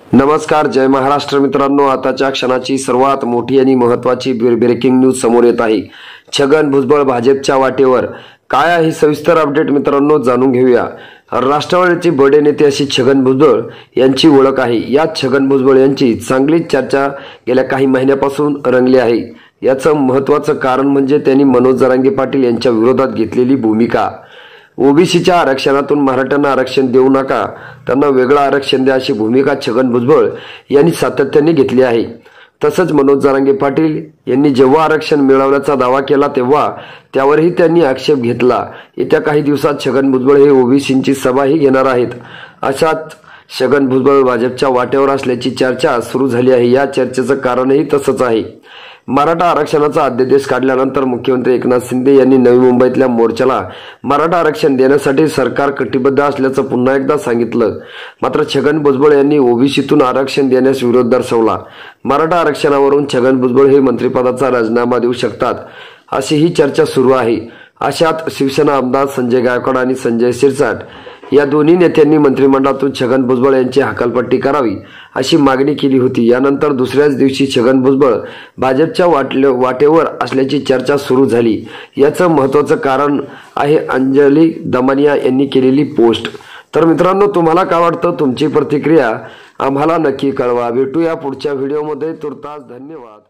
नमस्कार, जय महाराष्ट्र मित्रांनो। आताच्या क्षणाची सर्वात मोठी आणि महत्त्वाची ब्रेकिंग न्यूज समोर येत आहे। छगन भुजबळ भाजपच्या वाटेवर काय आहे सविस्तर अपडेट मित्रांनो जाणून घेऊया। राष्ट्रवादीचे बडे नेते अशी छगन भुजबळ यांची ओळख आहे। या छगन भुजबळ यांची चांगलीच चर्चा गेल्या काही महिन्यापासून रंगली आहे। याचं महत्त्वाचं कारण म्हणजे त्यांनी मनोज जरांगे पाटील यांच्या विरोधात घेतलेली भूमिका। ओबीसीच्या आरक्षणातून मराठ्यांना आरक्षण देऊ नका, त्यांना वेगळं आरक्षण द्या अशी भूमिका छगन भुजबळ यांनी सातत्याने घेतली आहे। तसंच मनोज जरांगे पाटील यांनी जेव्हा आरक्षण मिळवण्याचा दावा केला तेव्हा त्यावरही त्यांनी आक्षेप घेतला। येत्या काही दिवसात छगन भुजबळ हे ओबीसींची सभाही घेणार आहेत। अशात छगन भुजबळ भाजपच्या वाटेवर असल्याची चर्चा सुरू झाली आहे। या चर्चेचं कारणही तसंच आहे। मराठा आरक्षणाचा अध्यादेश काढल्यानंतर मुख्यमंत्री एकनाथ शिंदे यांनी नवी मुंबईतल्या मोर्चाला मराठा आरक्षण देण्यासाठी सरकार कटिबद्ध असल्याचं पुन्हा एकदा सांगितलं। मात्र छगन भुजबळ यांनी ओबीसीतून आरक्षण देण्यास विरोध दर्शवला। मराठा आरक्षणावरून छगन भुजबळ हे मंत्रिपदाचा राजीनामा देऊ शकतात अशी ही चर्चा सुरू आहे। अशात शिवसेना आमदार संजय गायकवाड आणि संजय शिरसाट या दोन्ही नेत्यांनी मंत्रिमंडळातून छगन भुजबळ यांची हकालपट्टी करावी अशी मागणी केली होती। यानंतर दुसऱ्याच दिवशी छगन भुजबळ भाजपच्या वाटेवर असल्याची चर्चा सुरू झाली। याचं महत्त्वाचं कारण आहे अंजली दमानिया यांनी केलेली पोस्ट। तर मित्रांनो, तुम्हाला काय वाटतं? तुमची प्रतिक्रिया आम्हाला नक्की कळवा। भेटूया पुढच्या व्हिडिओमध्ये। तुर्तास धन्यवाद।